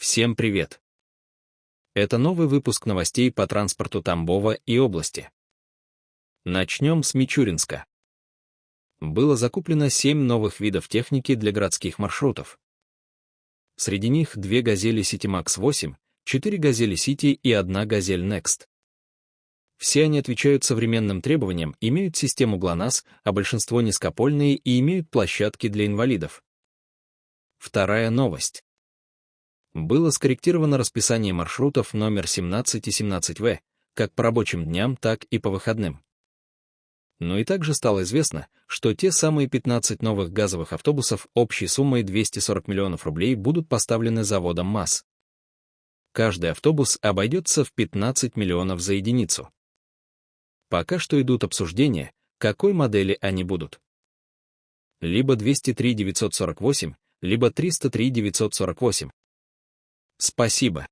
Всем привет! Это новый выпуск новостей по транспорту Тамбова и области. Начнем с Мичуринска. Было закуплено 7 новых видов техники для городских маршрутов. Среди них 2 «Газели City Max-8», 4 «Газели City» и 1 «Газель Next». Все они отвечают современным требованиям, имеют систему ГЛОНАСС, а большинство низкопольные и имеют площадки для инвалидов. Вторая новость. Было скорректировано расписание маршрутов номер 17 и 17В, как по рабочим дням, так и по выходным. Но и также стало известно, что те самые 15 новых газовых автобусов общей суммой 240 миллионов рублей будут поставлены заводом МАЗ. Каждый автобус обойдется в 15 миллионов за единицу. Пока что идут обсуждения, какой модели они будут. Либо 203-948, либо 303-948. Спасибо.